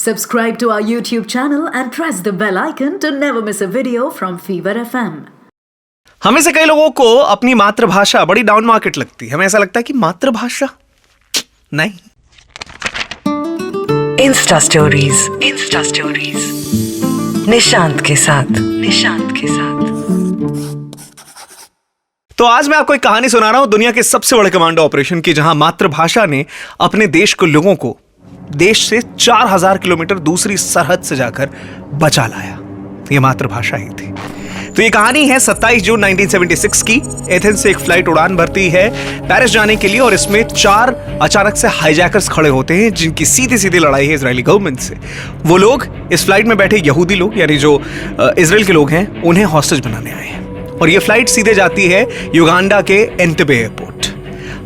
Subscribe to our YouTube channel and press the bell icon to never miss a video from Fever FM. हमें से कई लोगों को अपनी मातृभाषा बड़ी डाउन मार्केट लगती है। हमें ऐसा लगता है कि मातृभाषा नहीं। इंस्टा स्टोरीज निशांत के साथ। तो आज मैं आपको एक कहानी सुना रहा हूं दुनिया के सबसे बड़े कमांडो ऑपरेशन की, जहां मातृभाषा ने अपने देश को, लोगों को देश से 4000 किलोमीटर दूसरी सरहद से जाकर बचा लाया। यह मातृभाषा ही थी। तो ये कहानी है 27 जून 1976 की। एथेंस से एक फ्लाइट उड़ान भरती है पेरिस जाने के लिए, और इसमें 4 अचानक से हाईजैकर्स खड़े होते हैं जिनकी सीधी सीधी लड़ाई है इजरायली गवर्नमेंट से। वो लोग इस फ्लाइट में बैठे यहूदी लोग, यानी जो इजराइल के लोग हैं, उन्हें हॉस्टेज बनाने आए हैं। और ये फ्लाइट सीधे जाती है युगांडा के एंटेबे एयरपोर्ट।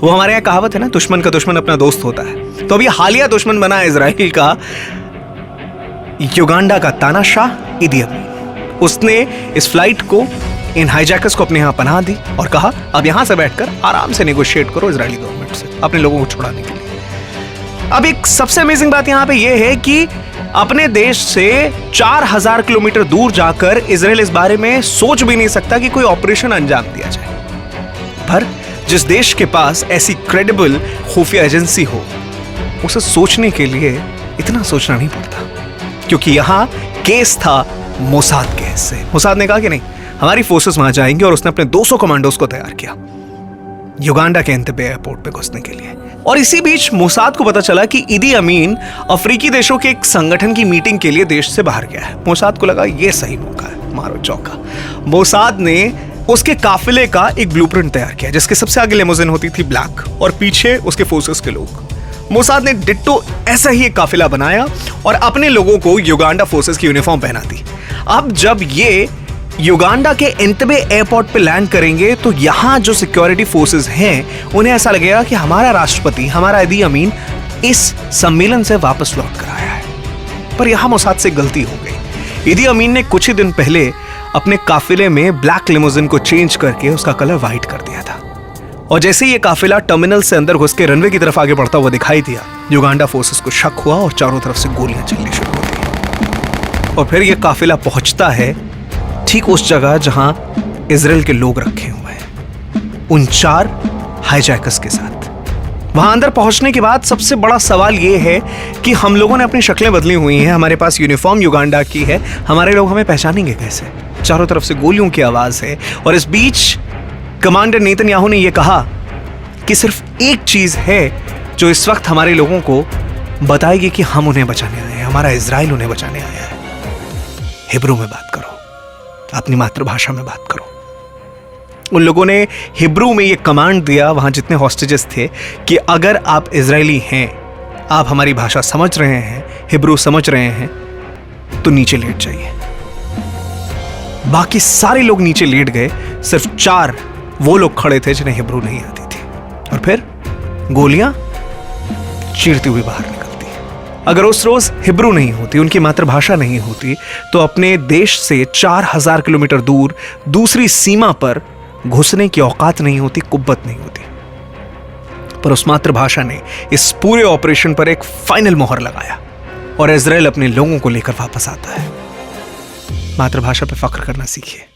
वो हमारे यहाँ कहावत है ना, दुश्मन का दुश्मन अपना दोस्त होता है। तो अभी हालिया दुश्मन बना है इजराइल का युगांडा का तानाशाह इदी अमीन। उसने इस फ्लाइट को, इन हाईजैकर्स को अपने यहां पनाह दी और कहा अब यहां से बैठकर आराम से नेगोशिएट करो इजरायली गवर्नमेंट से अपने लोगों को छुड़ाने के लिए। अब एक सबसे अमेजिंग बात यहां पे यह है कि अपने देश से 4000 किलोमीटर दूर जाकर इजराइल इस बारे में सोच भी नहीं सकता कि कोई ऑपरेशन अंजाम दिया जाए। पर जिस देश के पास ऐसी क्रेडिबल खुफिया एजेंसी हो, उसे सोचने के लिए इतना सोचना नहीं पड़ता, क्योंकि यहां केस था मोसाद के हिस्से। मोसाद ने कहा कि नहीं, हमारी फोर्सेस वहां जाएंगे, और उसने अपने 200 कमांडोज को तैयार किया युगांडा के एंटेबे एयरपोर्ट पे घुसने के लिए। और इसी बीच मोसाद को पता चला कि इदी अमीन अफ्रीकी देशों के एक संगठन की मीटिंग के लिए देश से बाहर गया है। मोसाद को लगा ये सही मौका है, मारो चौका। मोसाद ने उसके काफिले का एक ब्लूप्रिंट तैयार किया, जिसके सबसे आगे लिमोजिन होती थी ब्लैक, और पीछे उसके फोर्सेस के लोग। मोसाद ने डिट्टो ऐसा ही एक काफिला बनाया और अपने लोगों को युगांडा फोर्सेस की यूनिफॉर्म पहना दी। अब जब ये युगांडा के एंटेबे एयरपोर्ट पे लैंड करेंगे, तो यहां जो सिक्योरिटी फोर्सेस हैं, उन्हें ऐसा लगेगा कि हमारा राष्ट्रपति, हमारा इदी अमीन इस सम्मेलन से वापस लौट कर आया है। पर यहां मोसाद से गलती हो गई। इदी अमीन ने कुछ ही दिन पहले अपने काफिले में ब्लैक लिमोजिन को चेंज करके उसका कलर व्हाइट कर दिया था। और जैसे ही ये काफिला टर्मिनल से अंदर घुस के रनवे की तरफ आगे बढ़ता हुआ दिखाई दिया, युगांडा फोर्सेस को शक हुआ और चारों तरफ से गोलियां चलनी शुरू हो गई। और फिर ये काफिला पहुंचता है ठीक उस जगह जहां इजराइल के लोग रखे हुए हैं, उन 4 हाईजैकर्स के साथ। वहां अंदर पहुंचने के बाद सबसे बड़ा सवाल यह है कि हम लोगों ने अपनी शक्लें बदली हुई हैं, हमारे पास यूनिफॉर्म युगांडा की है, हमारे लोग हमें पहचानेंगे कैसे? चारों तरफ से गोलियों की आवाज है। और इस बीच कमांडर नेतन्याहू ने यह कहा कि सिर्फ एक चीज है जो इस वक्त हमारे लोगों को बताएगी कि हम उन्हें बचाने आए हैं, हमारा इजराइल उन्हें बचाने आया है। हिब्रू में बात करो, अपनी मातृभाषा में बात करो। उन लोगों ने हिब्रू में यह कमांड दिया वहां जितने हॉस्टेजेस थे कि अगर आप इजरायली हैं, आप हमारी भाषा समझ रहे हैं, हिब्रू समझ रहे हैं, तो नीचे लेट जाइए। बाकी सारे लोग नीचे लेट गए, सिर्फ 4 वो लोग खड़े थे जिन्हें हिब्रू नहीं आती थी। और फिर गोलियां चीरती हुई बाहर निकलती। अगर उस रोज हिब्रू नहीं होती, उनकी मातृभाषा नहीं होती, तो अपने देश से 4000 किलोमीटर दूर दूसरी सीमा पर घुसने की औकात नहीं होती, कुव्वत नहीं होती। पर उस मातृभाषा ने इस पूरे ऑपरेशन पर एक फाइनल मोहर लगाया, और इजराइल अपने लोगों को लेकर वापस आता है। मातृभाषा पर फख्र करना सीखिए।